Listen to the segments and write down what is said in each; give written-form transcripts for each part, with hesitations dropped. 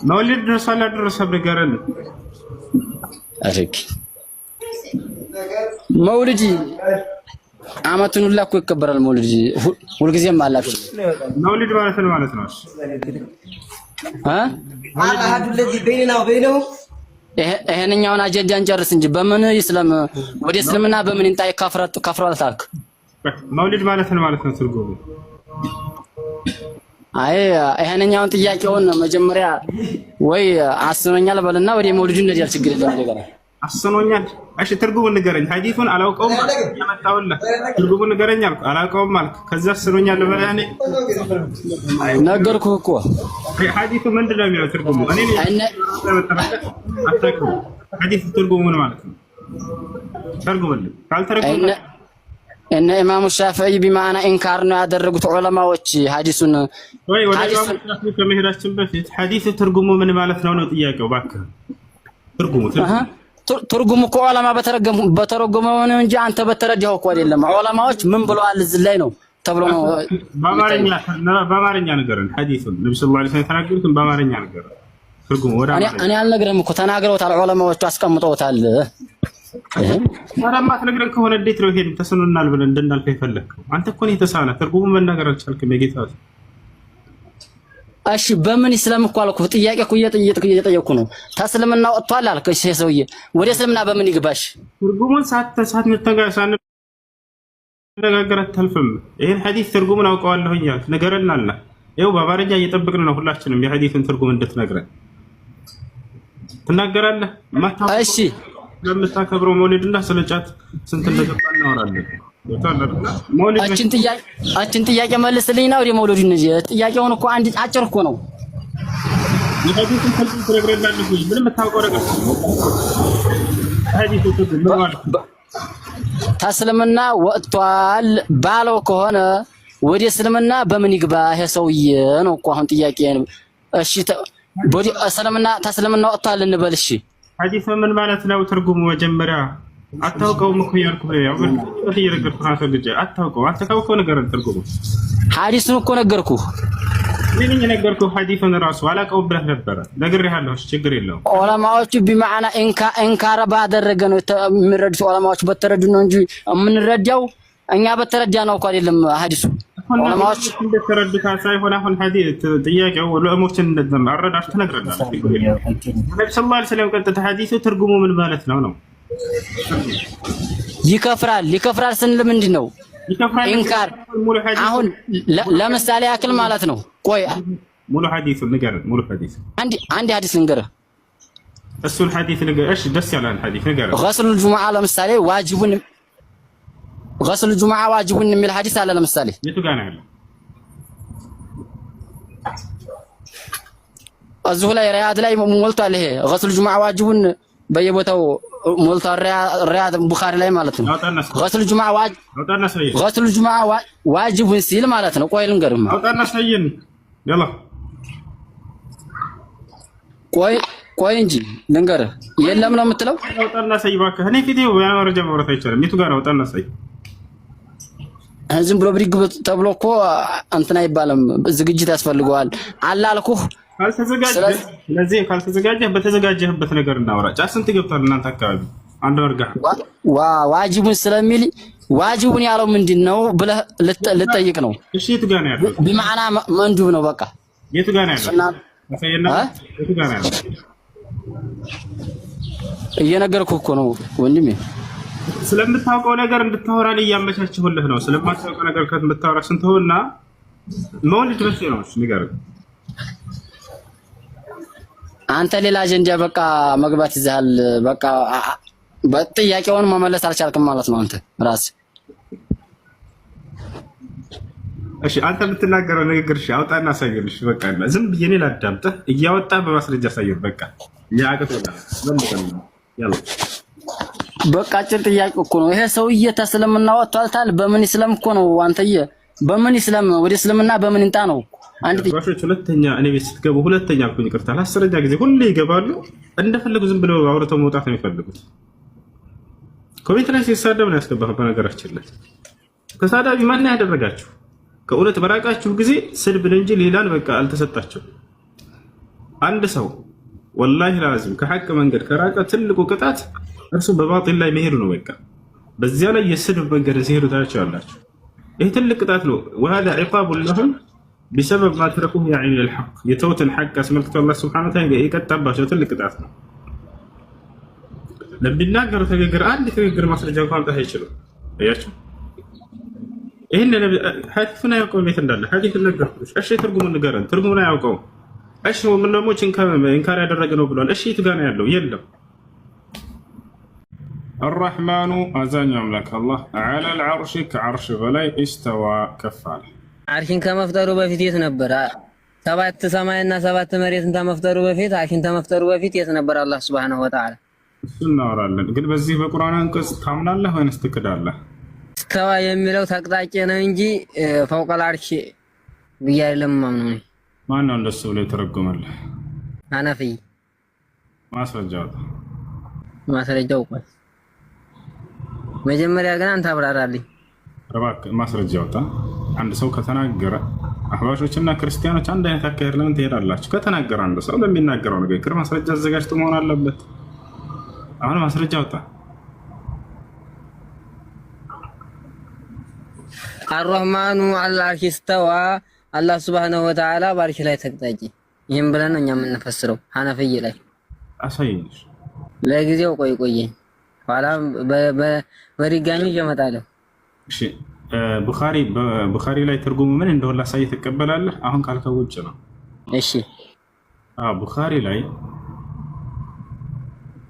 መውሊድ ደርሷል አልደረሰም ንገረን። አሽክ መውሊድ አመቱን ሁላ እኮ ይከበራል። መውሊድ ሁልጊዜም አላችሁ። መውሊድ ማለት ነው ማለት ነው። አላህ الذي بيننا وبينهم ይሄንኛውን አጀንዳን ጨርስ እንጂ በምን ይስለም ወደ እስልምና በምን እንጣይ ካፍራል ታልክ። መውሊድ ማለት ነው ማለት ነው ትርጉሙ። አይ ይሄንኛውን ጥያቄውን መጀመሪያ ወይ አስኖኛል በልና ወደ መውሊድ እንደዚህ ችግር የለም ነገር አስኖኛል። እሺ ትርጉሙን ንገረኝ። ሐዲሱን አላውቀውም ያመጣውልህ ትርጉሙን ንገረኝ አልኩ። አላውቀውም አልክ። ከዛ አስኖኛል በላኔ ነገርኩህ እኮ ሐዲሱ ምንድነው የሚለው ትርጉሙ? እኔ አታውቅም። ሐዲሱ ትርጉሙ ምን ማለት ነው? ተርጉምልኝ። ካልተረጎመ እነ ኢማሙ ሻፊዒ በማዕና ኢንካር ነው ያደረጉት ዑለማዎች ሐዲሱን ከመሄዳችን በፊት ሐዲሱ ትርጉሙ ምን ማለት ነው ነው ጥያቄው። እባክህ ትርጉሙ እኮ ዑለማ በተረጎመው ነው እንጂ አንተ በተረዳኸው እኮ አይደለም። ዑለማዎች ምን ብለዋል እዚህ ላይ ነው ተብሎ ነው። በአማርኛ ነገርን ሐዲሱን ነብዩ ሰለላሁ ዐለይሂ ወሰለም ተናገሩትን በአማርኛ ነገርን ትርጉሙ ወደ አማርኛ እኔ አልነግርህም እኮ ተናግረውታል። ዑለማዎቹ አስቀምጠውታል። ማራማት ነግረን ከሆነ እንዴት ነው ይሄን ተሰኑናል ብለን እንድናልፈው የፈለግከው? አንተ እኮ ነው የተሳነ ትርጉሙ መናገር አልቻልክም። የጌታ እሺ በምን ይስለም እኮ አልኩህ። ጥያቄ እኮ እየጠየቅኩ ነው። ተስልምና ወጥቷል አልከ። እሺ ሰውዬ ወደ እስልምና በምን ይግባሽ? ትርጉሙን ሳትነጋገር አታልፍም። ይሄን ሐዲስ ትርጉሙን አውቀዋለሁኝ አልክ። ንገረን አለ። ይኸው በአማርኛ እየጠበቅን ነው ሁላችንም የሐዲስን ትርጉም እንድትነግረን። ትናገራለህ? እሺ ለምታከብረው መውሊድና ስለጫት ስንት እንደገባ እናወራለን። አችን ጥያቄ መልስልኝና ወደ መውሊድ እንጂ ጥያቄውን እኮ አንድ አጭር እኮ ነው። የሐዲስን ትርጉም ትነግረናለህ ወይ? ምንም የምታውቀው ነገር ሐዲሱ ትርጉም ማለት ተስልምና ወጥቷል ባለው ከሆነ ወደ እስልምና በምን ይግባ ይሄ ሰውዬ ነው እኮ አሁን ጥያቄ። እሺ ወደ እስልምና ተስልምና ወጥቷል እንበል። እሺ ሐዲስ ምን ማለት ነው ትርጉሙ? መጀመሪያ አታውቀውም እኮ ያልኩህ ነው። ያው ግን እየነገርኩህ ነው። ልጅ አታውቀውም። አንተ ካውቀው ነገርን ትርጉሙ ሐዲሱን እኮ ነገርኩህ። ምን ነገርኩህ? ሐዲሱን ራሱ አላውቀውም ብለህ ነበረ። ነግሬሃለሁ። ችግር የለውም። ዑለማዎቹ በማዕና ኢንካር ባደረገ ነው የሚረዱት። ዑለማዎቹ በተረዱ ነው እንጂ የምንረዳው እኛ በተረዳ ነው እኮ አይደለም። ሐዲሱ ዑለማዎች እንደተረዱት ሳይሆን አሁን ሐዲስ ጥያቄው ዑለሞችን እንደዘም አረዳሽ ተነግረናል። ነብዩ ሰለላሁ ዐለይሂ ወሰለም ቀጥታ ሐዲሱ ትርጉሙ ምን ማለት ነው ነው? ይከፍራል ስንል ምንድን ነው ኢንካር? አሁን ለምሳሌ ያክል ማለት ነው። ቆይ ሙሉ ሐዲሱ ንገረን። ሙሉ ሐዲሱ አንድ ሐዲስ ንገረህ። እሱን ሐዲስ ንገረህ። እሺ ደስ ያለህን ሐዲስ ንገረህ። ገስሉ ጁሙዓ ለምሳሌ ዋጅቡን ገስሉ ጁሙዓ ዋጅቡን የሚል ሐዲስ አለ። ለምሳሌ የቱ ጋር ነው ያለው? እዚሁ ላይ ሪያድ ላይ ሞልቷል። ይሄ ገስሉ ጁሙዓ ዋጅቡን በየቦታው ሞልቷል። ሪያድ ቡኻሪ ላይ ማለት ነው። ገስሉ ጁሙዓ ዋጅቡን ሲል ማለት ነው። ቆይ ልንገርህ። አውጣና ሳይን ያላ ቆይ እንጂ ልንገርህ። የለም ነው የምትለው? አውጣና ሳይ እባክህ። እኔ ፊቴው መረጃ ማውራት አይቻልም። የቱ ጋር ነው? አውጣና ሳይ። ዝም ብሎ ብሪግ ተብሎ እኮ እንትን አይባልም። ዝግጅት ያስፈልገዋል። አላልኩህ? ካልተዘጋጀህ በተዘጋጀህበት ነገር እናወራ። ጫት ስንት ገብቷል እናንተ አካባቢ? አንድ ወርጋ ዋጅቡን ስለሚል ዋጅቡን ያለው ምንድነው ብለህ ልጠይቅ ነው። እሺ የቱ ጋር ነው ያለው? በማዕና መንዱብ ነው። በቃ የቱ ጋር ነው ያለው? የቱ ጋር ነው ያለው? እየነገርኩህ እኮ ነው ወንድሜ። ስለምታውቀው ነገር እንድታወራን እያመቻችሁልህ ነው። ስለማታውቀው ነገር ከምታወራ ስንተውና መውሊድ መቼ ነው? እሺ ንገረኝ። አንተ ሌላ አጀንዳ በቃ መግባት ይዘሃል። በቃ በጥያቄውን መመለስ አልቻልክም ማለት ነው አንተ ራስህ። እሺ አንተ የምትናገረው ንግግር እሺ አውጣና አሳየን። እሺ በቃ ዝም ብዬ እኔ ላዳምጥህ፣ እያወጣህ በማስረጃ አሳየን። በቃ ያቀጥላል ያለው በቃ አጭር ጥያቄ እኮ ነው ይሄ። ሰውዬ ተስልምና ወጥቷል። በምን ይስለም እኮ ነው አንተዬ? በምን ይስለም? ወደ እስልምና በምን እንጣ ነው? አንድ ጥያቄ። ሁለተኛ እኔ ቤት ስትገቡ ሁለተኛ አልኩኝ ይቅርታ፣ አስረኛ ጊዜ ሁሌ ይገባሉ። እንደፈለጉ ዝም ብለው አውርተው መውጣት ነው የሚፈልጉት። ኮሜንት ላይ ሲሳደብ ነው ያስገባኸው። በነገራችን ላይ ተሳዳቢ ማን ያደረጋችሁ? ከእውነት በራቃችሁ ጊዜ ስድብን እንጂ ሌላን በቃ አልተሰጣቸው። አንድ ሰው ወላሂ ላዚም ከሐቅ መንገድ ከራቀ ትልቁ ቅጣት እርሱ በባጢል ላይ መሄዱ ነው። በቃ በዚያ ላይ የስድብ መንገድ ሲሄዱ ታያቸዋላችሁ። ይህ ትልቅ ቅጣት ነው። وهذا عقاب لهم بسبب ما تركوه يعني للحق የተውትን ሐቅ አስመልክቶ አላህ ሱብሓነሁ ወተዓላ የቀጣባቸው ትልቅ ቅጣት ነው። ለሚናገሩ ተገግር አንድ ተገግር ማስረጃ እንኳን ማምጣት አይችሉም። አያችሁ ይሄን ሐዲሱን አያውቀውም የት እንዳለ ሐዲስ ነገርኩሽ። እሺ ትርጉሙን ንገረን። ትርጉሙን አያውቀውም። እሺ ምን ደግሞ ኢንካር ያደረገ ነው ብሏል። እሺ የት ጋር ነው ያለው? የለም። الرحمن أزاني أملاك الله على العرش كعرش بلاي استوى كفال عرشين كما افتروا بفيت يتنبر سبعة سماء سبعة مريت انت مفتروا بفيت عرشين انت مفتروا بفيت يتنبر الله سبحانه وتعالى سنة ورالن قل بزيه بقرآن انقص تامنا الله وين استكد الله استوى يميلو تقطعنا انجي فوق العرش بيار لما منوني ما أنه لسه ولا يترقم الله أنا في ما سرجاوك መጀመሪያ ግን አንተ አብራራልኝ እባክህ ማስረጃ አውጣ። አንድ ሰው ከተናገረ አህባሾችና ክርስቲያኖች አንድ አይነት አካሄድ ለምን ትሄዳላችሁ? ከተናገረ አንድ ሰው ለሚናገረው ንግግር ማስረጃ አዘጋጅቶ መሆን አለበት። አሁን ማስረጃ አውጣ። አርረህማኑ ዐለል ዐርሽ እስተዋ አላህ ሱብሓነሁ ወተዓላ በአርሽ ላይ ተቀጣጭ። ይሄን ብለን ነው እኛ የምንፈስረው ሐነፍይ ላይ አሳየኝ። ለጊዜው ቆይ ኋላ በድጋሚ እመጣለሁ። እሺ ቡኻሪ ላይ ትርጉሙ ምን እንደሆነ ላሳይ ትቀበላለህ? አሁን ካልከው ውጭ ነው። እሺ ቡኻሪ ላይ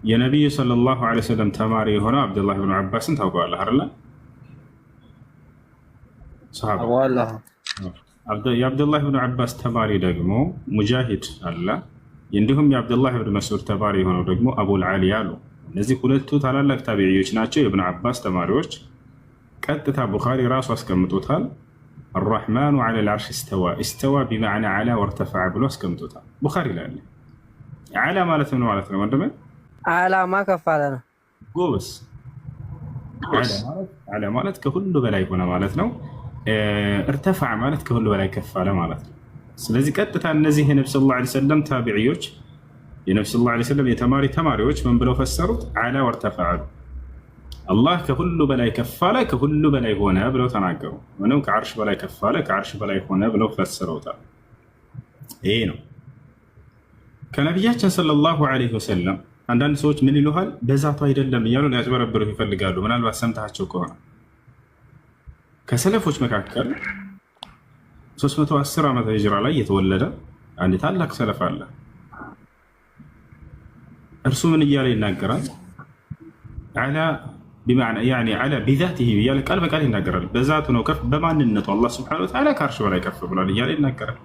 የነብዩ ሰለላሁ ዐለይሂ ወሰለም ተማሪ የሆነ አብዱላህ ብን አባስን ታውቀዋለህ አይደል? የአብዱላህ ብን አባስ ተማሪ ደግሞ ሙጃሂድ አለ። እንዲሁም የአብዱላህ ብን መስዑድ ተማሪ የሆነው ደግሞ አቡል ዓሊያ አሉ። እነዚህ ሁለቱ ታላላቅ ታቢዒዎች ናቸው፣ የኢብኑ አባስ ተማሪዎች። ቀጥታ ቡኻሪ ራሱ አስቀምጦታል። አርረሕማኑ ዐለል ዐርሽ እስተዋ እስተዋ ቢመዕና ዐላ ወርተፈዐ ብሎ አስቀምጦታል ቡኻሪ ላይ አለ። ዐላ ማለት ምን ማለት ነው ወንድሜ? ዐላማ ከፍ አለ ነው። ጎበስ። ዐላ ማለት ከሁሉ በላይ ሆነ ማለት ነው። እርተፈዐ ማለት ከሁሉ በላይ ከፍ አለ ማለት ነው። ስለዚህ ቀጥታ እነዚህ የነብዩ ሰለላሁ ዐለይሂ ወሰለም ታቢዒዎች የነብዩ ሰለላሁ ዐለይሂ ወሰለም የተማሪ ተማሪዎች ምን ብለው ፈሰሩት? ዐላ ወርተፈዐ አላህ ከሁሉ በላይ ከፍ አለ፣ ከሁሉ በላይ ሆነ ብለው ተናገሩ። ምንም ከዓርሽ በላይ ከፍ አለ፣ ከዓርሽ በላይ ሆነ ብለው ፈስረውታል። ይሄ ነው ከነቢያችን ሰለላሁ ዐለይሂ ወሰለም። አንዳንድ ሰዎች ምን ይሉሃል? በዛቱ አይደለም እያሉ ሊያጭበረብሩ ይፈልጋሉ። ምናልባት ሰምታቸው ከሆነ ከሰለፎች መካከል 310 ዓመተ ሂጅራ ላይ የተወለደ አንድ ታላቅ ሰለፍ አለ። እርሱ ምን እያለ ይናገራል? ዐላ ቢመዕና ያኒ ዐላ ቢዛቲሂ እያለ ቃል በቃል ይናገራል። በዛቱ ነው ከፍ በማንነቱ አላህ ሱብሓነሁ ወተዓላ ከዓርሽ በላይ ከፍ ብሏል እያለ ይናገራል።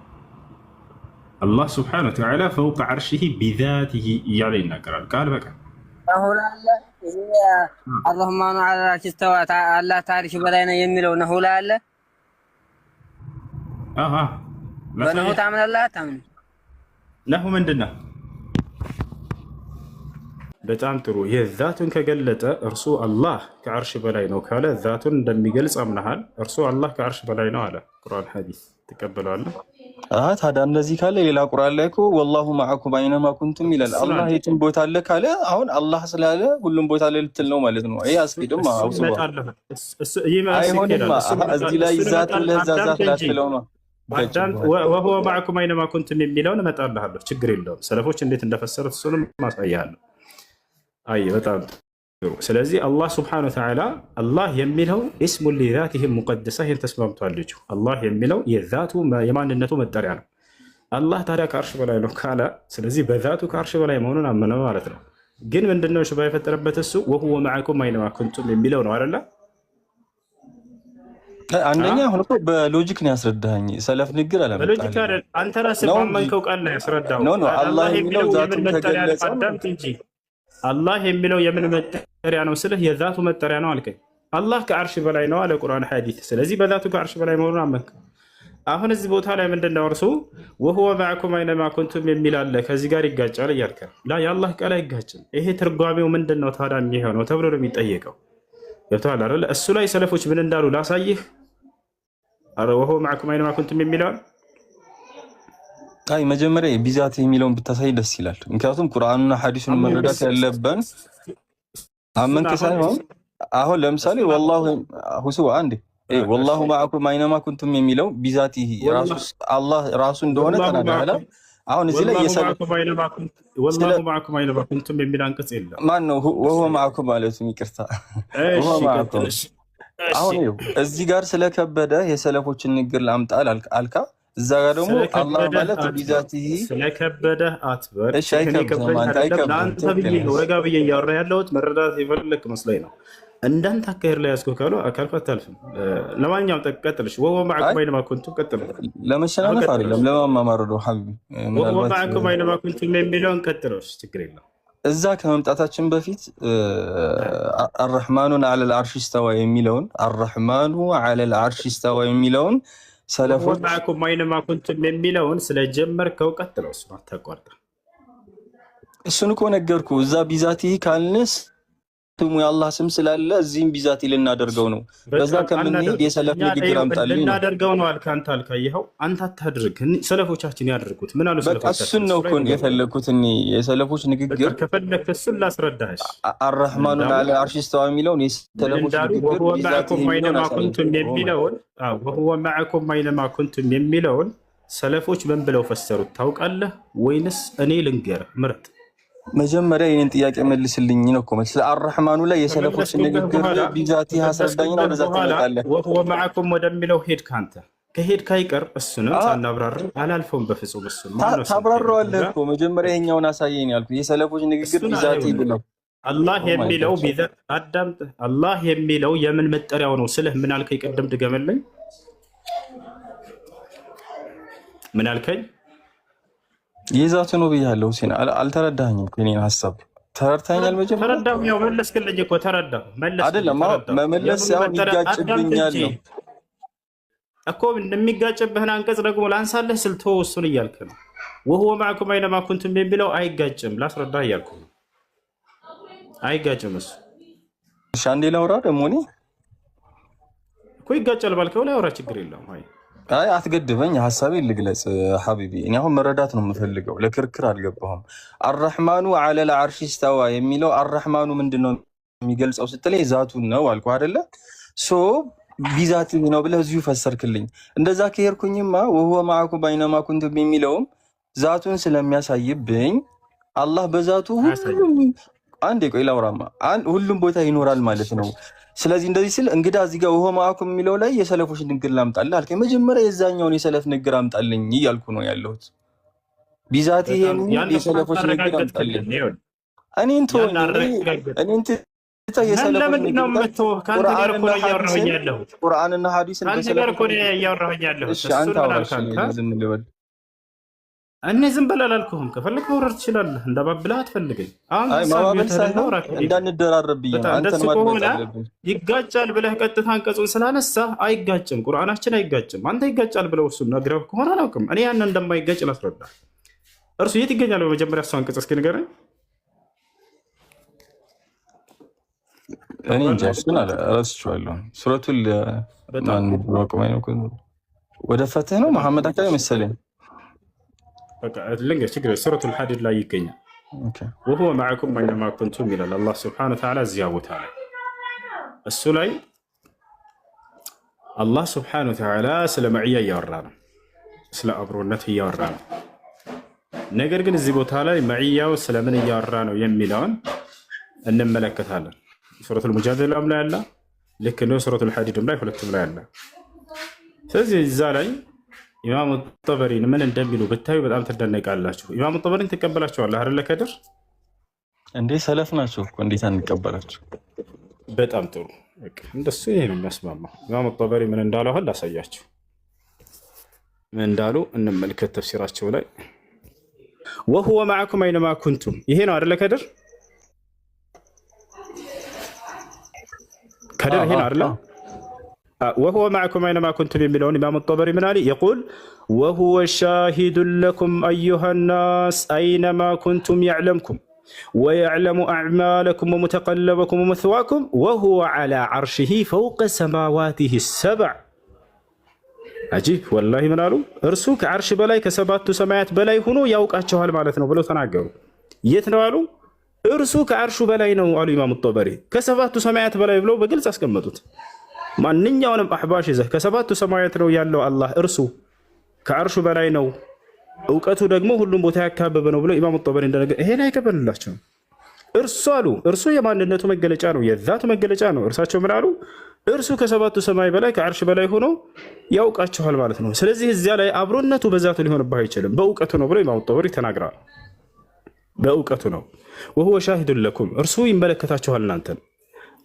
አላህ ሱብሓነሁ ወተዓላ ፈውቀ ዐርሺሂ ቢዛቲሂ እያለ ይናገራል ቃል በቃል። አርረሕማኑ ዐለል ዐርሽ እስተዋ አላህ ከዓርሽ በላይ ነው የሚለው ነሁ ላይ አለ። በነሁ ታምናለህ አታምንም? ነሁ ምንድን ነው? በጣም ጥሩ። የዛቱን ከገለጠ እርሱ አላህ ከዓርሽ በላይ ነው ካለ ዛቱን እንደሚገልጽ አምናሃል። እርሱ አላህ ከዓርሽ በላይ ነው አለ። ቁርአን ሐዲስ ትቀበለዋለህ? ታዲያ እንደዚህ ካለ ሌላ ቁርአን ላይ እኮ ወላሁ መዐኩም አይነማ ኩንቱም ይላል። አላህ የትም ቦታ አለ ካለ አሁን አላህ ስላለ ሁሉም ቦታ ላይ ልትል ነው ማለት ነው። ይሄ አስፊድም አይሆንም። እዚህ ላይ ዛቱን ለዛዛት ላትለው ነው። ወሁወ መዐኩም አይነማ ኩንቱም የሚለውን እመጣልሃለሁ፣ ችግር የለውም። ሰለፎች እንዴት እንደፈሰሩት እሱንም ማሳያለሁ። አይ በጣም ጥሩ። ስለዚህ አላህ ስብሐነሁ ወተዓላ አላህ የሚለው ኢስሙ ሊዛቲሂ ሙቀደሳ ይህን ተስማምቷል ልጁ። አላህ የሚለው የዛቱ የማንነቱ መጠሪያ ነው። አላህ ታዲያ ከዓርሽ በላይ ነው ካለ ስለዚህ በዛቱ ከዓርሽ በላይ መሆኑን አመነ ማለት ነው። ግን ምንድነው ሽባ የፈጠረበት እሱ ወሁወ መዐኩም አይነማ ኩንቱም የሚለው ነው አይደለ? አንደኛ አሁን እኮ በሎጂክ ነው ያስረዳኝ። ሰለፍ ንግር አላመጣልኝ። በሎጂክ አይደል? አንተ ራስህ ባመንከው ቃል ነው ያስረዳው። አላህ የሚለው ዛቱን ከገለጸ አዳምጥ እንጂ አላህ የሚለው የምን መጠሪያ ነው ስልህ የዛቱ መጠሪያ ነው አልከኝ። አላህ ከዓርሽ በላይ ነው አለ ቁርአን ሐዲስ። ስለዚህ በዛቱ ከዓርሽ በላይ መሆኑን አመንክ። አሁን እዚህ ቦታ ላይ ምንድነው እርሱ ወሁወ መዐኩም አይነማ ኩንቱም የሚል አለ ከዚህ ጋር ይጋጫል እያልከ ላ የአላህ ቃል አይጋጭም። ይሄ ትርጓሜው ምንድነው ታዲያ የሚሆነው ተብሎ ነው የሚጠየቀው። ገብቶሃል አይደል? እሱ ላይ ሰለፎች ምን እንዳሉ ላሳይህ። አረ ወሁወ መዐኩም አይነማ ኩንቱም የሚለው አይ መጀመሪያ ቢዛቲ የሚለውን ብታሳይ ደስ ይላል። ምክንያቱም ቁርአንና ሐዲሱን መረዳት ያለብን አመንከ ሳይሆን አሁን ለምሳሌ ወላሁ ሁሱ አንዴ ወላሁ ማዕኩም አይነማ ኩንቱም የሚለው ቢዛቲ ራሱ አላህ ራሱ እንደሆነ ተናገረ። አሁን እዚህ ላይ ወላሁ ማዕኩም አይነማ ኩንቱም የሚል አንቀጽ የለም። ማን ነው ወሁወ ማዕኩም ማለት? ይቅርታ ወሁወ ማዕኩም። አሁን እዚህ ጋር ስለከበደ የሰለፎችን ንግር ላምጣል አልካ እዛ ጋር ደግሞ አላህ ማለት ቢዛቲ ስለከበደ አትበር። እሺ አይከብድም። አንተ ብዬ ወጋ ብዬ እያወራ ያለሁት መረዳት የፈለክ መስሎኝ ነው። እንዳንተ አካሄድ ላይ ያዝኩህ ካልኩ አታልፍም። ለማንኛውም ቀጥልሽ። ወሁወ ማዕኩም አይነማ ኩንቱም ቀጥል። ለመሸናነፍ አይደለም ለማማማር ነው ሐቢቢ። ወሁወ ማዕኩም አይነማ ኩንቱም የሚለውን ቀጥለሽ ችግር የለም። እዛ ከመምጣታችን በፊት አርረሕማኑን ዐለል ዐርሽ ኢስተዋ የሚለውን አርረሕማኑ ዐለል ዐርሽ ኢስተዋ የሚለውን ሰለፎች ማዕኩም አይነማ ኩንቱም የሚለውን ስለጀመርከው ቀጥለው እሱን አታቋርጥ። እሱን እኮ ነገርኩህ። እዛ ቢዛቲ ካልንስ ስሙ የአላህ ስም ስላለ እዚህም ቢዛቲ ልናደርገው ነው። በዛ ከምንሄድ የሰለፍ ንግግር አምጣልኝ ነው ልናደርገው ነው አልክ። አንተ አልካየኸው አንተ አታድርግ፣ ሰለፎቻችን ያድርጉት። ምን አሉ ሰለፎቻችን? እሱን ነው እኮ የፈለግኩት እኔ የሰለፎች ንግግር ከፈለክ እሱን ላስረዳሽ። አርረሕማኑን ዐለል ዐርሽ ኢስተዋ የሚለውን የሰለፎች ንግግር ቢዛቲ ወሁወ ማዕኩም አይነማ ኩንቱም የሚለውን ሰለፎች ምን ብለው ፈሰሩት ታውቃለህ ወይንስ እኔ ልንገርህ? ምረጥ። መጀመሪያ የኔን ጥያቄ መልስልኝ ነው እኮ ስለ አርረሕማኑ ላይ የሰለፎች ንግግር ቢዛቲ አስረዳኝና ወደዛ ትመጣለህ። ወሁወ ማዕኩም ወደሚለው ሄድክ አንተ። ከሄድክ አይቀር እሱንም ሳናብራራ አላልፈውም በፍጹም። እሱን ታብራራዋለህ እኮ መጀመሪያ ይኸኛውን አሳየኝ ያልኩህ የሰለፎች ንግግር ቢዛቲ ብለው አላህ የሚለው አዳምጥ። አላህ የሚለው የምን መጠሪያው ነው ስልህ ምን አልከኝ? ቅድም ድገመልኝ። ምን አልከኝ? የዛቱ ነው ብያለሁ። ሁሴን አልተረዳኸኝም እኮ የእኔን ሀሳብ ተረድተኸኛል? መጀመሪያ ተረዳሁ። ያው መለስክልኝ እኮ ተረዳሁ። አይደለም መመለስ ሳይሆን ይጋጭብኛል ነው እኮ። እንደሚጋጭብህን አንቀጽ ደግሞ ላንሳለህ ስልቶ እሱን እያልክ ነው። ወሁወ ማዕኩም አይነማ ኩንቱም የሚለው አይጋጭም። ላስረዳህ እያልኩ ነው። አይጋጭም እሱ። እሺ አንዴ ላውራ ደግሞ እኔ እኮ ይጋጫል ባልከው ላይ አውራ፣ ችግር የለውም። አይ አትገድበኝ፣ ሀሳቤን ልግለጽ ሐቢቢ። እኔ አሁን መረዳት ነው የምፈልገው፣ ለክርክር አልገባሁም። አርረሕማኑ ዐለል ዐርሽ ኢስተዋ የሚለው አርረሕማኑ ምንድን ነው የሚገልጸው ስትለኝ ዛቱን ነው አልኩ አይደለ? ሶ ቢዛቲ ነው ብለህ እዚሁ ፈሰርክልኝ። እንደዛ ከሄድኩኝማ ወሁወ ማዕኩም አይነማ ኩንቱም የሚለውም ዛቱን ስለሚያሳይብኝ አላህ በዛቱ አንዴ ቆይ ላውራማ ሁሉም ቦታ ይኖራል ማለት ነው። ስለዚህ እንደዚህ ስል እንግዳ እዚህ ጋር ወሁወ ማዕኩም የሚለው ላይ የሰለፎች ንግግር ላምጣልህ አልከኝ። መጀመሪያ የዛኛውን የሰለፍ ንግግር አምጣልኝ እያልኩ ነው ያለሁት። ቢዛቲ የሚል የሰለፎች ንግግር አምጣልኝ። እኔን ተወኝ። እኔን ትተህ የሰለፎች ንግግር ቁርአንና ሐዲስን አንተ አውራሽ ዝም ልበል። እኔ ዝም በል አላልኩህም። ከፈለክ መውረድ ትችላለህ። እንዳባብልህ አትፈልገኝ። እንዳንደራረብ ብዬ አንተን ማድመጥ አለብኝ። ይጋጫል ብለህ ቀጥታ አንቀጹን ስላነሳህ አይጋጭም፣ ቁርአናችን አይጋጭም። አንተ ይጋጫል ብለው እሱን ነግረህ ከሆነ አላውቅም። እኔ ያንን እንደማይጋጭ ላስረዳ። እርሱ የት ይገኛል? በመጀመሪያ እሱ አንቀጽ እስኪ ንገረኝ። እኔ እንጃ እሱን እረስቸዋለሁ። ሱረቱል ወደ ፈትህ ነው መሐመድ አካባቢ መሰለኝ ሱረቱል ሐዲድ ላይ ይገኛል። ወሁወ ማዕኩም አይነማ ኩንቱም ይላል አላህ ሱብሓነሁ ወተዓላ እዚያ ቦታ ላይ። እሱ ላይ አላህ ሱብሓነሁ ወተዓላ ስለ መዕያ እያወራ ነው፣ ስለ አብሮነት እያወራ ነው። ነገር ግን እዚህ ቦታ ላይ መዕያው ስለምን እያወራ ነው የሚለውን እንመለከታለን። ሱረቱል ሙጃደላም ላይ አለ፣ ልክ እንደ ሱረቱል ሐዲድም ላይ ሁለቱም ላይ አለ። ስለዚህ እዛ ላይ ኢማሙ ጠበሪን ምን እንደሚሉ ብታዩ በጣም ትደነቃላችሁ። ኢማሙ ጠበሪን ትቀበላቸዋለህ አይደለ? ከድር እንዴ ሰለፍ ናቸው እኮ እንዴት አንቀበላቸው? በጣም ጥሩ። እንደሱ ይሄ ነው የሚያስማማው። ኢማሙ ጠበሪ ምን እንዳሉ አሁን ላሳያችሁ። ምን እንዳሉ እንመልከት። ተፍሲራቸው ላይ ወሁወ ማዕኩም አይነማ ኩንቱም ይሄ ነው አይደለ? ከድር ይሄ ነው አይደለ? وهو معكم أينما كنتم يملون. إمام الطبري من علي يقول وهو شاهد لكم أيها الناس أينما كنتم يعلمكم ويعلم أعمالكم ومتقلبكم ومثواكم وهو على عرشه فوق سماواته السبع. አጂብ ወላሂ ምን አሉ? እርሱ ከዓርሽ በላይ ከሰባቱ ሰማያት በላይ ሆኖ ያውቃቸዋል ማለት ነው ብለው ተናገሩ። የት ነው አሉ? እርሱ ከዓርሹ በላይ ነው አሉ ኢማሙ ጦበሪ። ከሰባቱ ሰማያት በላይ ብለው በግልጽ አስቀመጡት። ማንኛውንም አሕባሽ ይዘህ ከሰባቱ ሰማያት ነው ያለው አላህ፣ እርሱ ከዓርሹ በላይ ነው፣ እውቀቱ ደግሞ ሁሉም ቦታ ያካበበ ነው ብለው ኢማሙ ጦበሪ እንደነገ ይሄን አይቀበልላቸውም። እርሱ አሉ እርሱ የማንነቱ መገለጫ ነው፣ የዛቱ መገለጫ ነው። እርሳቸው ምን አሉ? እርሱ ከሰባቱ ሰማይ በላይ ከዓርሽ በላይ ሆኖ ያውቃቸዋል ማለት ነው። ስለዚህ እዚያ ላይ አብሮነቱ በዛቱ ሊሆንብህ አይችልም፣ በእውቀቱ ነው ብለው ኢማሙ ጦበሪ ተናግረዋል። በእውቀቱ ነው። ወሁወ ሻሂዱን ለኩም እርሱ ይመለከታችኋል እናንተን።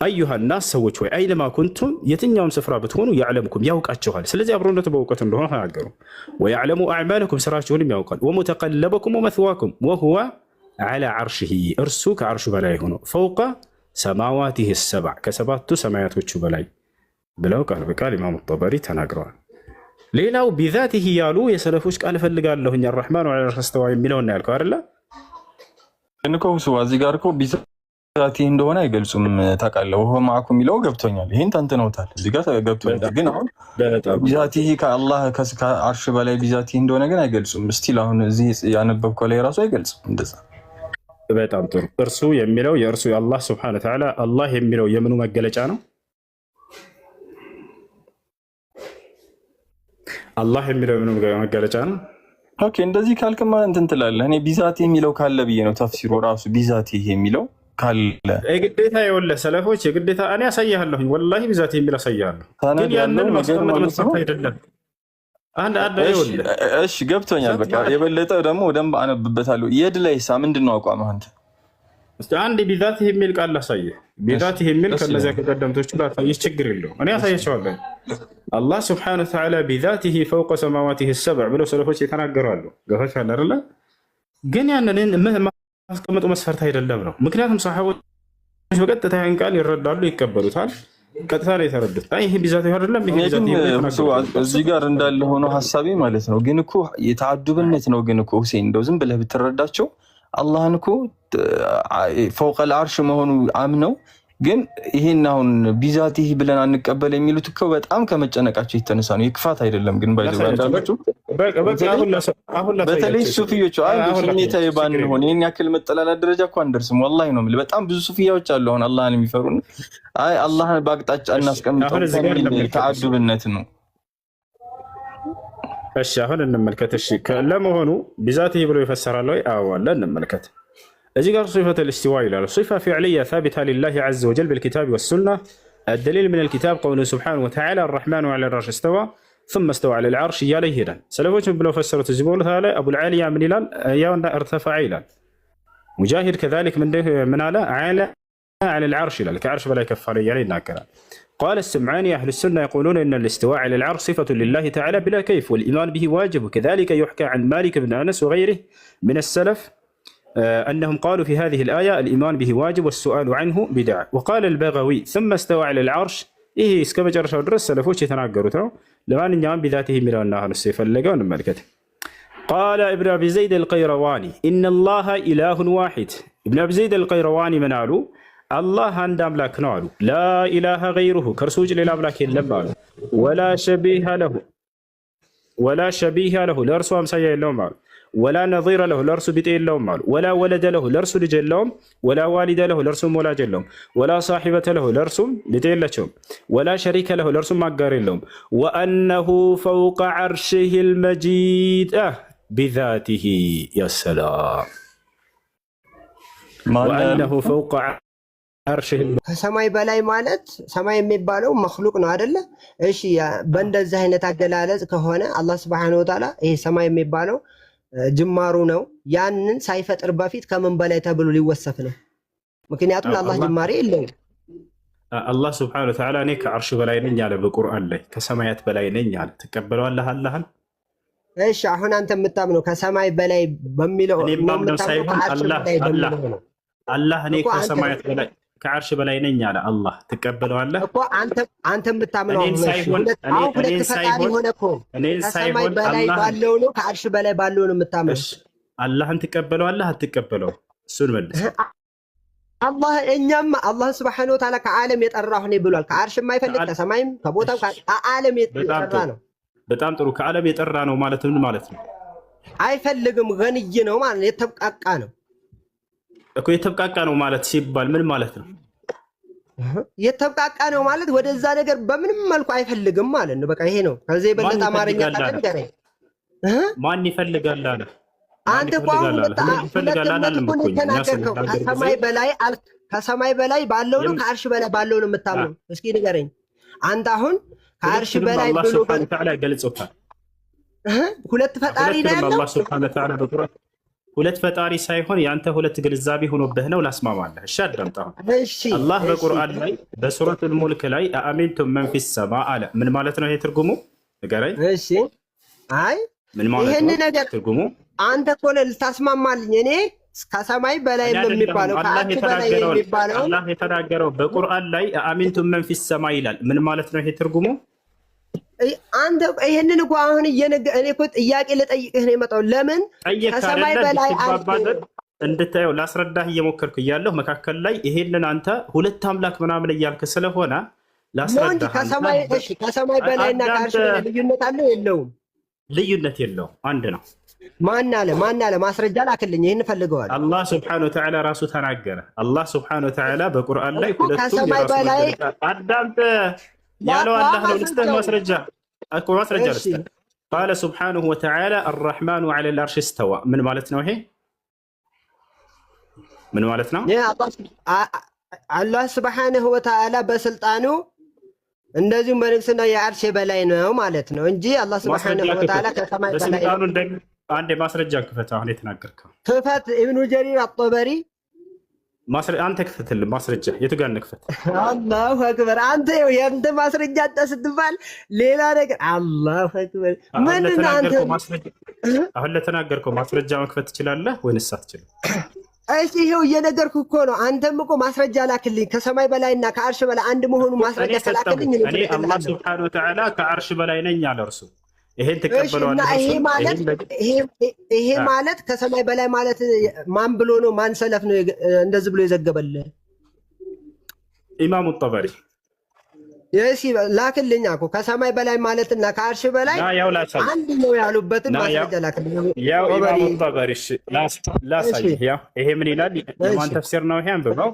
አዩሃ ናስ ሰዎች ወይ አይነማ ኩንቱም የትኛውም ስፍራ ብትሆኑ ያዕለምኩም ያውቃችኋል። ስለዚህ አብሮነቱ በእውቀቱ እንደሆነ ተናገሩ። ወያዕለሙ አዕማለኩም ስራችሁንም ያውቃል። ወሙተቀለበኩም ወመትዋኩም ወሁወ ዐላ ዐርሽሂ እርሱ ከዓርሹ በላይ ሆኖ ፈውቀ ሰማዋቲህ ሰብዕ ከሰባቱ ሰማያቶቹ በላይ ብለው ቃል በቃል ኢማሙ ጦበሪ ተናግረዋል። ሌላው ቢዛቲህ ያሉ የሰለፎች ቃል እፈልጋለሁኝ አርረሕማኑ ዐለል ዐርሽ እስተዋ የሚለውን ያልከው አይደለ? እንኮ እዚህ ጋር እኮ ቢዛቲህ እንደሆነ አይገልጹም። ታውቃለህ ወሆ ማዕኩም የሚለው ገብቶኛል። ይህን ተንትነውታል። እዚህ ጋር ገብቶኛል። ግን አሁን ቢዛቲህ ከአላህ ከዓርሽ በላይ ቢዛቲህ እንደሆነ ግን አይገልጹም። እስቲል አሁን እዚህ ያነበብከው ላይ ራሱ አይገልጽም እንደዛ። በጣም ጥሩ። እርሱ የሚለው የእርሱ የአላህ ስብሐነ ወተዓላ አላህ የሚለው የምኑ መገለጫ ነው? አላህ የሚለው የምኑ መገለጫ ነው? ኦኬ እንደዚህ ካልክማ እንትን ትላለህ። እኔ ቢዛቲህ የሚለው ካለ ብዬ ነው ተፍሲሩ ራሱ ቢዛቲህ የሚለው ካለ የግዴታ የወለህ ሰለፎች የግዴታ እኔ አሳያለሁኝ ወላሂ ቢዛቲህ የሚል አሳያለሁ። ግን ያንን ማስቀመጥ መስፈርት አይደለም። እሺ ገብቶኛል። በቃ የበለጠ ደግሞ ደንብ አነብበታለሁ። የድ ላይሳ ምንድነው አቋምህ አንተ? እስቲ አንድ ቢዛቲህ የሚል ቃል ላሳየህ። ቢዛቲህ የሚል ከነዚያ ከቀደምቶቹ ላሳየህ፣ ችግር የለው እኔ አሳያቸዋለሁ። አላህ ስብሐነ ወተዓላ ቢዛቲህ ፈውቀ ሰማዋቲህ ሰብዕ ብለው ሰለፎች የተናገሩ አሉ። ገፋቻል አይደለ? ግን ያንን ማስቀመጡ መስፈርት አይደለም ነው። ምክንያቱም ሰሃቦች በቀጥታ ያን ቃል ይረዳሉ፣ ይቀበሉታል። ቀጥታ ላይ የተረዱት ይሄ ቢዛቲህ አይደለም። እዚህ ጋር እንዳለ ሆኖ ሀሳቤ ማለት ነው። ግን እኮ የተዓዱብነት ነው። ግን እኮ ሁሴን እንደው ዝም ብለህ ብትረዳቸው አላህን እኮ ፈውቀል ዓርሽ መሆኑ አምነው ግን ይሄን አሁን ቢዛቲህ ብለን አንቀበል የሚሉት እኮ በጣም ከመጨነቃቸው የተነሳ ነው። የክፋት አይደለም። ግን ባይዘባንዳላችሁ በተለይ ሱፊዮቹ ስሜታዊ ባንሆን ይህን ያክል መጠላላት ደረጃ እኮ አንደርስም። ወላሂ ነው የምልህ። በጣም ብዙ ሱፊያዎች አሉ አሁን አላህን የሚፈሩን። አይ አላህን በአቅጣጫ እናስቀምጠው ተዓዱብነት ነው። እሺ አሁን እንመልከት። እሺ ለመሆኑ ቢዛቲህ ብሎ ይፈሰራል ወይ? አዎ አለ። እንመልከት። እዚህ ጋር صفة الاستواء ይላል። صفة فعلية ثابتة لله عز وجل بالكتاب والسنة. الدليل من الكتاب قوله سبحانه وتعالى الرحمن على العرش استوى ثم استوى على العرش እያለ ይሄዳል። ሰለፎች ብለው ፈሰሩት። እዚህ ቦታው ላይ አቡ العالية ምን ይላል? ያውና ارتفع ይላል። ሙጃሂድ كذلك ምን አለ? على العرش ይላል። ከዓርሽ በላይ ከፍ አለ እያለ ይናገራል። قال السمعاني أهل السنة يقولون إن الاستواء على العرش صفة لله تعالى بلا كيف والإيمان به واجب. وكذلك يحكى عن مالك بن أنس وغيره من السلف أنهم قالوا في هذه الآية الإيمان به واجب والسؤال عنه بدعة. وقال البغوي ثم استوى على العرش إيه كما جرى الرس سلفوش يتناقروا لما نعم بذاته ملأنا هذا السيف اللقاء الملكة. قال ابن أبي زيد القيرواني إن الله إله واحد. ابن أبي زيد القيرواني منالو الله عند أملاك نالو لا إله غيره كرسوج للأملاك اللبال ولا شبيه له لرسو أمسايا اللهم ولا نظير له لرسو بيتين لهم ولا ولد له لرسو لجل لهم ولا والد له لرسو مولا جل لهم ولا صاحبة له لرسو بيتين لهم ولا شريك له لرسو مقارين لهم وأنه فوق عرشه المجيد بذاته يا سلام وأنه فوق ከሰማይ በላይ ማለት ሰማይ የሚባለው መክሉቅ ነው አይደለ? እሺ በእንደዚህ አይነት አገላለጽ ከሆነ አላህ Subhanahu Wa Ta'ala ይሄ ሰማይ የሚባለው ጅማሩ ነው። ያንን ሳይፈጥር በፊት ከምን በላይ ተብሎ ሊወሰፍ ነው? ምክንያቱም አላህ ጅማሬ የለውም። አላህ Subhanahu Wa Ta'ala እኔ ከዓርሽ በላይ ነኝ ያለ በቁርአን ላይ ከሰማያት በላይ ነኝ ያለ ትቀበለዋለህ አላህን? እሺ አሁን አንተ የምታምነው ከሰማይ በላይ በሚለው ነው አላህ እኔ ከሰማያት በላይ ከዓርሽ በላይ ነኝ አለ አላህ ትቀበለዋለህ እኮ አንተ የምታምነው ሁለት ፈጣሪ ሆነ እኮ ከሰማይ በላይ ባለው ነው ከዓርሽ በላይ ባለው ነው የምታምነው። አላህን ትቀበለዋለህ አትቀበለው? እሱን መልስ። አላህ Subhanahu Wa Ta'ala ከዓለም የጠራሁ ነኝ ብሏል። ከዓርሽ የማይፈልግ ከሰማይም ከቦታም ከዓለም የጠራ ነው። በጣም ጥሩ። ከዓለም የጠራ ነው ማለት ምን ማለት ነው? አይፈልግም ገንይ ነው ማለት ነው። የተብቃቃ ነው እኮ። የተብቃቃ ነው ማለት ሲባል ምን ማለት ነው? የተብቃቃ ነው ማለት ወደዛ ነገር በምንም መልኩ አይፈልግም ማለት ነው። በቃ ይሄ ነው። ከዚህ የበለጠ አማርኛ ካለ ገረኝ ማን ይፈልጋል አለ? አንተ ቋንቋ ከሰማይ በላይ ባለው ነው ከአርሽ በላይ ባለው ነው የምታምነው? እስኪ ንገረኝ አንተ። አሁን ከአርሽ በላይ ብሎ ሱብሃነሁ ወተዓላ ገልጾታል። ሁለት ፈጣሪ ነው ያለው አላህ ሱብሃነሁ ወተዓላ በቁርአን። ሁለት ፈጣሪ ሳይሆን ያንተ ሁለት ግንዛቤ ሆኖብህ ነው። ላስማማለህ። እሺ አዳምጣ። አላህ በቁርአን ላይ በሱረቱል ሙልክ ላይ አአሚንቱም መን ፊስ ሰማ አለ። ምን ማለት ነው ይሄ ትርጉሙ? ንገረኝ። እሺ አይ ምን ማለት ነው ይሄን ነገር ትርጉሙ? አንተ እኮ ልታስማማልኝ። እኔ ከሰማይ በላይ የሚባለው ከአርሽ በላይ የሚባለው አላህ የተናገረው በቁርአን ላይ አአሚንቱም መን ፊስ ሰማ ይላል። ምን ማለት ነው ይሄ ትርጉሙ? አንተ ይሄንን እኮ አሁን እኔ እኮ ጥያቄ ልጠይቅህ ነው የመጣው። ለምን ከሰማይ በላይ እንድታየው ላስረዳህ እየሞከርኩ እያለሁ መካከል ላይ ይሄንን አንተ ሁለት አምላክ ምናምን እያልክ ስለሆነ ላስረዳህ። ከሰማይ በላይና ከአርሽ በላይ ልዩነት አለው የለውም? ልዩነት የለውም፣ አንድ ነው። ማን አለ? ማስረጃ ላክልኝ። ይሄን ፈልገዋል። አላህ ሱብሓነሁ ወተዓላ ራሱ ተናገረ። አላህ ሱብሓነሁ ወተዓላ በቁርአን ላይ ሁለቱም ከሰማይ በላይ አዳምጥ ያለው አላህ ነው። ልስጥህ ማስረጃ እኮ ማስረጃ ልስጥህ። ቃለ ሱብሓነሁ ወተዓላ አርረሕማኑ ዐለል አርሽ እስተዋ። ምን ማለት ነው ይሄ? ምን ማለት ነው? አላህ ሱብሓነሁ ወተዓላ በስልጣኑ እንደዚሁም በንግስና የአርሽ በላይ ነው ማለት ነው እንጂ አላህ ሱብሓነሁ ወተዓላ ከሰማይ በላይ አንድ ማስረጃ ክፈት። አሁን የተናገርከው ክፈት። ኢብኑ ጀሪር አጠበሪ አንተ ክፈትልን ማስረጃ። የቱ ጋር እንክፈት? አላሁ አክበር። አንተ የእንተ ማስረጃ አጣ ሌላ ነገር። አላሁ አክበር። ምን አንተ አሁን ለተናገርከው ማስረጃ መክፈት ትችላለህ ወይንስ አትችልም? እሺ ይሄው እየነገርኩህ እኮ ነው። አንተም እኮ ማስረጃ ላክልኝ። ከሰማይ በላይና ከአርሽ በላይ አንድ መሆኑ ማስረጃ ከላክልኝ ነው። እኔ አላህ ሱብሓነሁ ወተዓላ ከአርሽ በላይ ነኝ አለ እርሱ። ይሄን ተቀበለዋለህ? ይሄ ማለት ከሰማይ በላይ ማለት ማን ብሎ ነው? ማን ሰለፍ ነው እንደዚህ ብሎ የዘገበልህ? ኢማሙ ጠበሪ። እሺ ላክልኝ እኮ ከሰማይ በላይ ማለትና ከአርሽ በላይ አንድ ነው ያሉበትን ማስረጃ ላክልኝ። ያው ኢማሙ ጠበሪ። እሺ ላሳይ። ያው ይሄ ምን ይላል? የማን ተፍሲር ነው ይሄ? አንብበው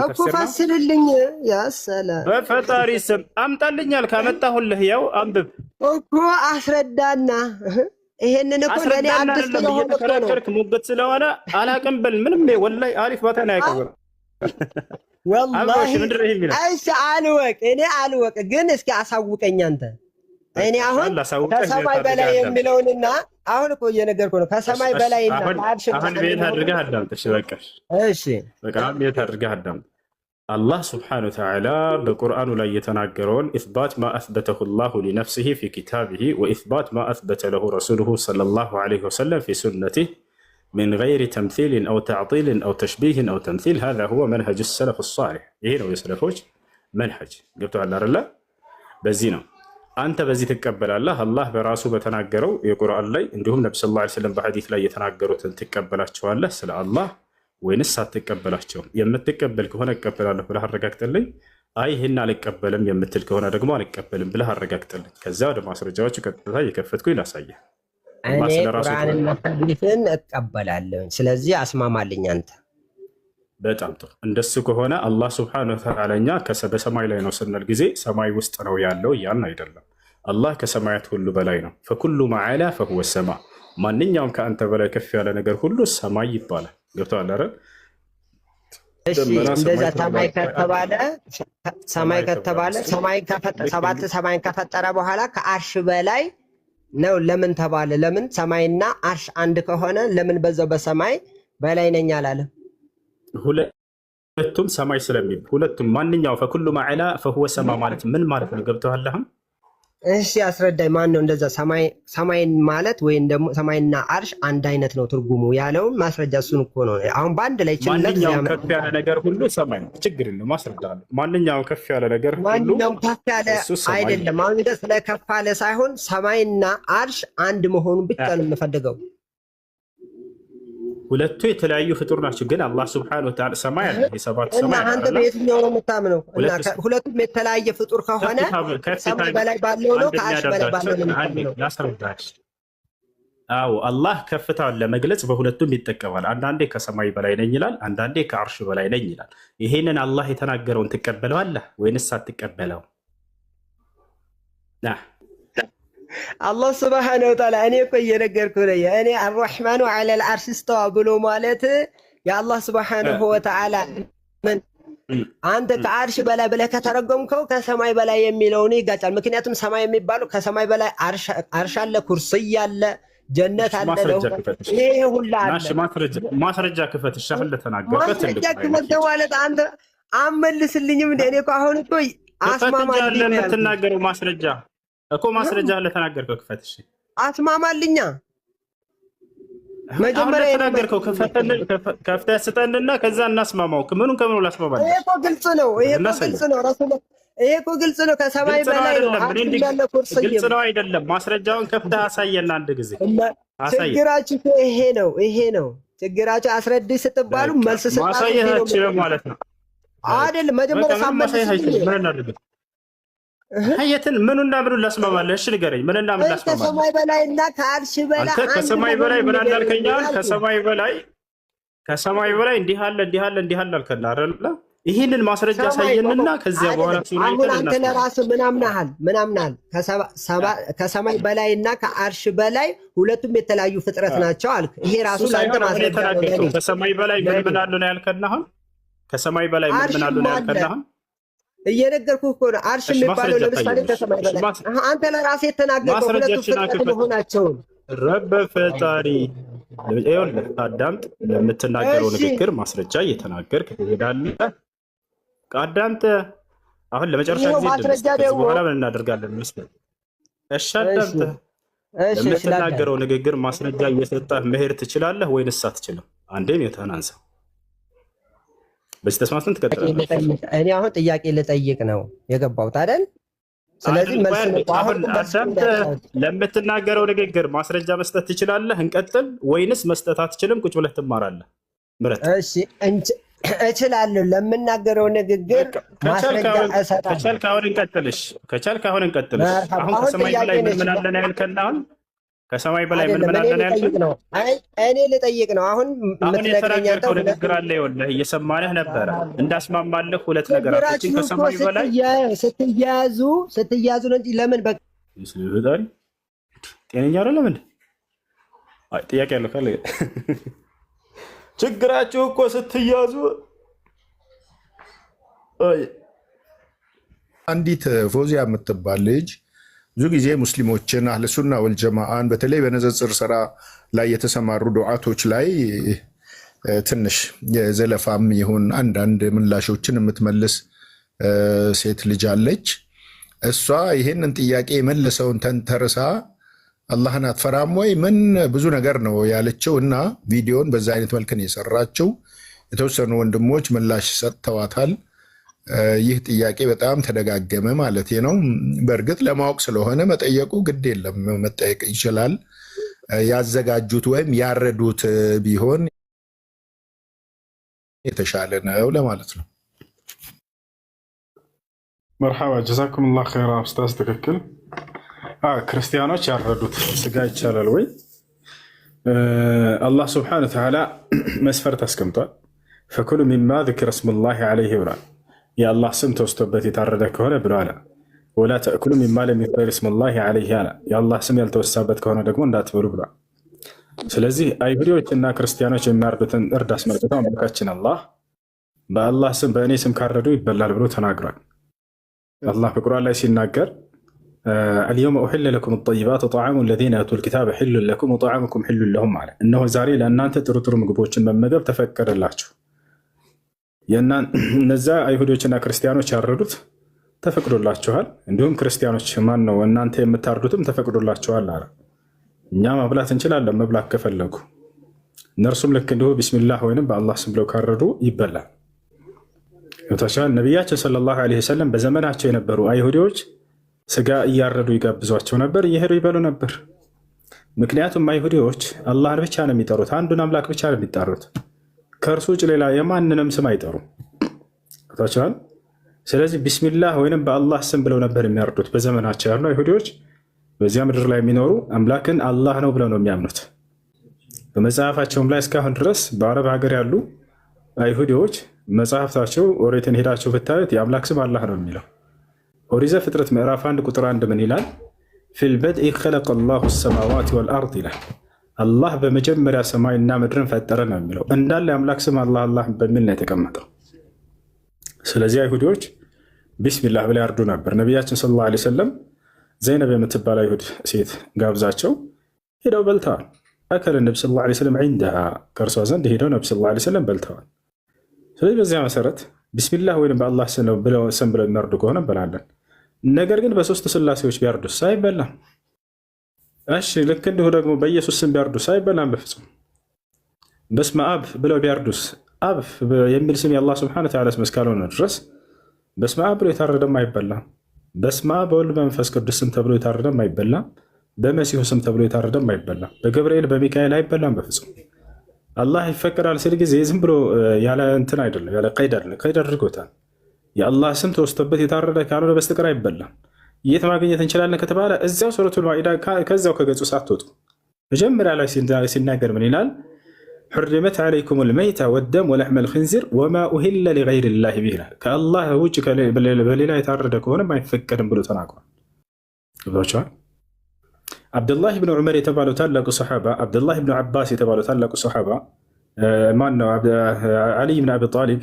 እኮ ፈስልልኝ። ያ ሰላም በፈጣሪ ስም አምጣልኛል። ካመጣሁልህ ያው አንብብ እኮ አስረዳና። ይሄንን እኮ ለኔ አዲስ ስለሆነ ተከራከርክ ሙግት ስለሆነ አላቅም በል። ምንም ወላሂ አሪፍ ቦታ ነው ያቀበል ወላሂ። እሺ አልወቅ፣ እኔ አልወቅ፣ ግን እስኪ አሳውቀኝ አንተ። እኔ አሁን ከሰማይ በላይ የሚለውንና አሁን እኮ እየነገርኩህ ነው። ከሰማይ በላይና ከአርሽ አሁን ቤት አድርገህ አዳምጥ። እሺ በቃሽ። እሺ በቃ ቤት አድርገህ አዳምጥ። አላህ ስብሓነሁ ወተዓላ በቁርአኑ ላይ የተናገረውን ኢስባት ማ አስበተሁ ላሁ ሊነፍሲሂ ፊ ኪታቢሂ ወኢስባት ማ አስበተ ለሁ ረሱሉሁ ሰለላሁ ዐለይሂ ወሰለም ፊ ሱነቲህ ሚን ገይሪ ተምሲልን አው ተዕጢልን አው ተሽቢህን አው ተምሲል ሃዛ ሁወ መንሀጅ ሰለፍ ሳሊሕ። ይሄ ነው የሰለፎች መንሀጅ። ገብቶሃል አይደለ? በዚህ ነው አንተ በዚህ ትቀበላለህ። አላህ በራሱ በተናገረው የቁርአን ላይ እንዲሁም ነቢ ሰለላሁ ዐለይሂ ወሰለም በሐዲስ ላይ የተናገሩትን ትቀበላቸዋለህ ስለ አላህ ወይንስ አትቀበላቸውም? የምትቀበል ከሆነ እቀበላለሁ ብለህ አረጋግጥልኝ። አይ ይህን አልቀበልም የምትል ከሆነ ደግሞ አልቀበልም ብለህ አረጋግጥልኝ። ከዚያ ወደ ማስረጃዎቹ ቀጥታ እየከፈትኩኝ ላሳየህ። እኔ ቁርአንና ሐዲስን እቀበላለሁ። ስለዚህ አስማማልኝ አንተ። በጣም ጥሩ። እንደሱ ከሆነ አላህ ሱብሓነሁ ወተዓላ እኛ በሰማይ ላይ ነው ስንል ጊዜ ሰማይ ውስጥ ነው ያለው እያልን አይደለም። አላህ ከሰማያት ሁሉ በላይ ነው። ፈኩሉ መዓላ ፈሁወ ሰማ። ማንኛውም ከአንተ በላይ ከፍ ያለ ነገር ሁሉ ሰማይ ይባላል። ገብቶሃል አይደል? እሺ እንደዛ ሰማይ ከተባለ ሰባት ሰማይን ከፈጠረ በኋላ ከአርሽ በላይ ነው ለምን ተባለ? ለምን ሰማይና አርሽ አንድ ከሆነ ለምን በዛው በሰማይ በላይ ነኝ አላለም? ሁለቱም ሰማይ ስለሚል ሁለቱም ማንኛው ፈኩሉ መዓላ ፈሁወ ሰማ ማለት ምን ማለት ነው? ገብቶሃል አሁን? እሺ አስረዳኝ። ማን ነው እንደዛ ሰማይን ማለት ወይም ደግሞ ሰማይና አርሽ አንድ አይነት ነው ትርጉሙ ያለውን ማስረጃ እሱን እኮ ነው። አሁን በአንድ ላይ ማንኛውም ከፍ ያለ ነገር ሁሉ ሰማይ ነው። ችግር የለውም ማስረዳለሁ። ማንኛውም ከፍ ያለ ነገር ሁሉ ማንኛውም ከፍ ያለ አይደለም። አሁን ስለ ከፍ ያለ ሳይሆን ሰማይና አርሽ አንድ መሆኑን ብቻ ነው የምፈልገው። ሁለቱ የተለያዩ ፍጡር ናቸው። ግን አላህ ሱብሓነሁ ወተዓላ ሰማይ አለ፣ የሰባት እና ሰማይ አንተ በየትኛው ነው የምታምነው? እና ሁለቱም የተለያየ ፍጡር ከሆነ ከሰማይ በላይ ባለው ነው ከአርሽ በላይ ባለው ነው ላስረዳሽ። አዎ አላህ ከፍታውን ለመግለጽ በሁለቱም ይጠቀማል። አንዳንዴ ከሰማይ በላይ ነኝ ይላል፣ አንዳንዴ ከአርሽ በላይ ነኝ ይላል። ይሄንን አላህ የተናገረውን ትቀበለዋለህ ወይንስ አትቀበለው? አላህ ሱብሓነሁ ወተዓላ እኔ እኮ እየነገርኩህ ነው። እኔ አርረሕማኑ ዐለል ዐርሽ እስተዋ ብሎ ማለት የአላህ ሱብሓነሁ ወተዓላ አንተ ከአርሽ በላይ ብለህ ከተረጎምከው ከሰማይ በላይ የሚለውን ይጋጫል። ምክንያቱም ሰማይ የሚባለው ከሰማይ በላይ አርሽ አለ፣ ኩርሲይ አለ፣ ጀነት አለ። ይሄ ሁላ አለ። ማስረጃ ክፈት። እሺ አሁን ለተናገርኩት ማስረጃ ክፈት ማለት አንተ አመልስልኝም እንደ እኔ እኮ አሁን እኮ አስማማልኝ ነው የምትናገረው። ማስረጃ እኮ ማስረጃ ለተናገርከው ክፈት። እሺ አስማማልኛ መጀመሪያ የተናገርከው ከፍተህ ስጠንና ከዛ እናስማማው። ምኑን ከምኑ ላስማማል? ይሄ እኮ ግልጽ ነው። ይሄ እኮ ግልጽ ነው። ረሱል ይሄ እኮ ግልጽ ነው። ከሰማይ በላይ ነው። ግልጽ ነው አይደለም? ማስረጃውን ከፍተህ አሳየና አንድ ጊዜ አሳየ። ችግራችሁ ይሄ ነው። ይሄ ነው ችግራችሁ። አስረድይ ስትባሉ መልስ ማሳየህ ማለት ነው አይደለም? መጀመሪያ ሳመልስ ምን እናድርግ? ሀየትን ምኑና ምኑን ላስማማለህ? እሺ ንገረኝ። ምንና ምን ላስማማለህ? ከሰማይ በላይና ከአርሽ በላይ አንተ ከሰማይ በላይ ምን አላልከኛል? ከሰማይ በላይ እንዲህ አለ እንዲህ አለ እንዲህ አለ አልከና አይደለ? ይህንን ማስረጃ ሳየንና ከዚያ በኋላ አሁን አንተ ለራስህ ምን አምናሃል? ከሰማይ በላይና ከአርሽ በላይ ሁለቱም የተለያዩ ፍጥረት ናቸው አልክ። ይሄ ራሱ ለአንተ ማስረጃ ነው። ከሰማይ በላይ ምን አለ ነው ያልከና? አሁን ከሰማይ በላይ ምን አለ ነው ያልከና? እየነገርኩህ እኮ ነው። አርሽ የሚባለው ለምሳሌ ከሰማይ በላይ አንተ ለራስህ የተናገርከው ሁለቱ ፍጥረት መሆናቸውን ረበ ፈጣሪ ይኸውልህ፣ አዳምጥ። ለምትናገረው ንግግር ማስረጃ እየተናገርክ ትሄዳለህ። አዳምጥ። አሁን ለመጨረሻ ጊዜ ማስረጃ ደግሞ በኋላ ምን እናደርጋለን መስሎህ? እሺ አዳምጥ። ለምትናገረው ንግግር ማስረጃ እየሰጠህ መሄድ ትችላለህ ወይንስ አትችልም? አንዴም የተናንሳ በዚህ ተስማምተን ትቀጥላለህ። እኔ አሁን ጥያቄ ልጠይቅ ነው የገባሁት አይደል? ስለዚህ ለምትናገረው ንግግር ማስረጃ መስጠት ትችላለህ? እንቀጥል ወይንስ መስጠት አትችልም? ቁጭ ብለህ ትማራለህ። ምረጥ። እሺ እችላለሁ። ለምናገረው ንግግር ማስረጃ እሰጣለሁ። ከቻልክ አሁን እንቀጥልሽ። አሁን ከሰማይ በላይ ምን አለ ነው ያልከን? አሁን ከሰማይ በላይ ምን አለ ነው ያልከን? እኔ ልጠይቅ ነው። አሁን የተናገርከው ንግግር አለ። ይኸውልህ እየሰማንህ ነበረ። እንዳስማማለህ ሁለት ነገራቶችን ከሰማይ በላይ ስትያዙ ነው እንጂ ለምን በቃ ጤነኛ አይደለም እንዴ? አይ ጥያቄ ያለው ካለ ችግራችሁ እኮ ስትያዙ። አንዲት ፎዚያ የምትባል ልጅ ብዙ ጊዜ ሙስሊሞችን አህለ ሱና ወልጀማአን በተለይ በንጽጽር ስራ ላይ የተሰማሩ ዱዓቶች ላይ ትንሽ የዘለፋም ይሁን አንዳንድ ምላሾችን የምትመልስ ሴት ልጅ አለች። እሷ ይህንን ጥያቄ የመለሰውን ተንተርሳ አላህን አትፈራም ወይ ምን ብዙ ነገር ነው ያለችው እና ቪዲዮን በዛ አይነት መልክን የሰራችው የተወሰኑ ወንድሞች ምላሽ ሰጥተዋታል። ይህ ጥያቄ በጣም ተደጋገመ ማለት ነው። በእርግጥ ለማወቅ ስለሆነ መጠየቁ ግድ የለም፣ መጠየቅ ይችላል። ያዘጋጁት ወይም ያረዱት ቢሆን የተሻለ ነው ለማለት ነው። መርሐባ ጀዛኩም ላሁ ኸይራ ኡስታዝ። ትክክል። ክርስቲያኖች ያረዱት ስጋ ይቻላል ወይ? አላህ ስብሐነሁ ወተዓላ መስፈርት አስቀምጧል። ፈኩሉ ሚማ ذكر اسم الله عليه ብሏል። የአላህ ስም ተወስቶበት የታረደ ከሆነ ብሏል። ወላ ተእኩሉ ሚማ ለም ዩዝከር እስሙ ላሂ ዐለይሂ አለ። የአላህ ስም ያልተወሳበት ከሆነ ደግሞ እንዳትበሉ ብሏል። ስለዚህ አይሁዶችና ክርስቲያኖች የሚያርዱትን እርድ አስመልክተው አምላካችን አላህ በአላህ ስም በእኔ ስም ካረዱ ይበላል ብሎ ተናግሯል። አላህ በቁርአን ላይ ሲናገር አልየውመ ኡሒለ ለኩም ጠይባት ወጠዓሙ ለዚነ ኡቱል ኪታበ ሒሉን ለኩም ወጠዓሙኩም ሒሉን ለሁም አለ። እነሆ ዛሬ ለእናንተ ጥሩ ጥሩ ምግቦችን መመገብ ተፈቀደላችሁ። እነዛ አይሁዶችና ክርስቲያኖች ያረዱት ተፈቅዶላችኋል፣ እንዲሁም ክርስቲያኖች ማን ነው እናንተ የምታርዱትም ተፈቅዶላችኋል አለ። እኛ ማብላት እንችላለን መብላት ከፈለጉ፣ እነርሱም ልክ እንዲሁ ቢስሚላህ ወይንም በአላህ ስም ብለው ካረዱ ይበላል። ነቢያችን ሰለላሁ ዐለይሂ ወሰለም በዘመናቸው የነበሩ አይሁዶች ስጋ እያረዱ ይጋብዟቸው ነበር፣ እየሄዱ ይበሉ ነበር። ምክንያቱም አይሁዲዎች አላህን ብቻ ነው የሚጠሩት፣ አንዱን አምላክ ብቻ ነው የሚጠሩት። ከእርሱ ውጭ ሌላ የማንንም ስም አይጠሩም። ታቻል። ስለዚህ ቢስሚላህ ወይንም በአላህ ስም ብለው ነበር የሚያርዱት በዘመናቸው ያሉ አይሁዲዎች። በዚያ ምድር ላይ የሚኖሩ አምላክን አላህ ነው ብለው ነው የሚያምኑት። በመጽሐፋቸውም ላይ እስካሁን ድረስ በአረብ ሀገር ያሉ አይሁዲዎች መጽሐፍታቸው ኦሪትን ሄዳቸው ብታዩት የአምላክ ስም አላህ ነው የሚለው። ኦሪት ዘፍጥረት ምዕራፍ 1 ቁጥር 1 ምን ይላል? ፊል በድኢ ኸለቀ አላሁ ሰማዋት ወልአርድ ይላል። አላህ በመጀመሪያ ሰማይና ምድርን ፈጠረ ነው የሚለው። እንዳለ የአምላክ ስም አላህ አላህ በሚል ነው የተቀመጠው። ስለዚህ አይሁዲዎች ቢስሚላህ ብለው ያርዱ ነበር። ነቢያችን ሰለላሁ ዐለይሂ ወሰለም ዘይነብ የምትባል አይሁድ ሴት ጋብዛቸው ሄደው በልተዋል። አከለ ነቢ ሰለላሁ ዐለይሂ ወሰለም ዒንደሃ ከእርሷ ዘንድ ሄደው ነቢ ሰለላሁ ዐለይሂ ወሰለም በልተዋል። ስለዚህ በዚያ መሰረት ቢስሚላህ ወይም በአላህ ስም ብለው የሚያርዱ ከሆነ እንበላለን። ነገር ግን በሶስት ስላሴዎች ቢያርዱስ አይበላም። እሺ ልክ እንዲሁ ደግሞ በኢየሱስ ስም ቢያርዱስ አይበላም በፍጹም። በስመ አብ ብለው ቢያርዱስ አብ የሚል ስም የአላህ ሱብሓነሁ ወተዓላ ስም እስካልሆነ ድረስ በስመ አብ ብሎ የታረደም አይበላም። በስመ አብ በወልድ በመንፈስ ቅዱስ ስም ተብሎ የታረደም አይበላም። በመሲሁ ስም ተብሎ የታረደም አይበላም። በገብርኤል በሚካኤል አይበላም በፍጹም። አላህ ይፈቀዳል ሲል ጊዜ ዝም ብሎ ያለ እንትን አይደለም፣ ያለ ቀይድ አይደለም፣ ቀይድ አድርጎታል። የአላህ ስም ተወስቶበት የታረደ ካልሆነ በስተቀር አይበላም። የት ማግኘት እንችላለን ከተባለ እዚያው ሱረቱል ማኢዳ ከዚያው ከገጹ ሳትወጡ መጀመሪያ ላይ ሲናገር ምን ይላል? ሑሪመት ዓለይኩሙል መይታ ወደም ወለሕመል ኽንዚር ወማ ኡሂለ ሊገይሪላህ ቢህ ይላል። ከአላህ ውጭ በሌላ የታረደ ከሆነም አይፈቀድም ብሎ ተናግሯል። ብሏቸዋል። አብዱላህ ብን ዑመር የተባለው ታላቁ ሰሓባ፣ አብዱላህ ብን ዓባስ የተባለው ታላቁ ሰሓባ ማን ነው? ዓሊይ ብን አቢ ጣሊብ፣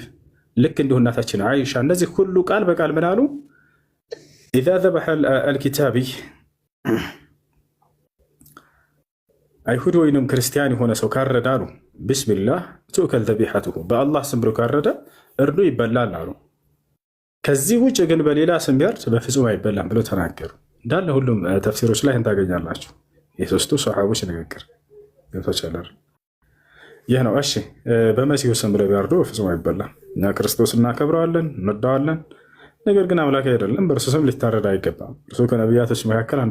ልክ እንዲሁ እናታችን አይሻ፣ እነዚህ ሁሉ ቃል በቃል ምን አሉ? ኢዛ ዘበሐ አልኪታቢ አይሁድ ወይንም ክርስቲያን የሆነ ሰው ካረደ አሉ ቢስሚላህ ትኡከል ዘቢሐቱሁ፣ በአላህ ስም ብሎ ካረደ እርዱ ይበላል አሉ። ከዚህ ውጭ ግን በሌላ ስም ቢያርድ በፍጹም አይበላም ብሎ ተናገሩ። እንዳለ ሁሉም ተፍሲሮች ላይ ታገኛላችሁ። የሶስቱ ሰሓቦች ንግግር ገብቶቻል። ይህ ነው። እሺ በመሲሁ ስም ብለው ቢያርዱ በፍጹም አይበላም። እኛ ክርስቶስ እናከብረዋለን፣ እንወደዋለን። ነገር ግን አምላክ አይደለም፣ በእርሱ ስም ሊታረድ አይገባም። እርሱ ከነቢያቶች መካከል አንድ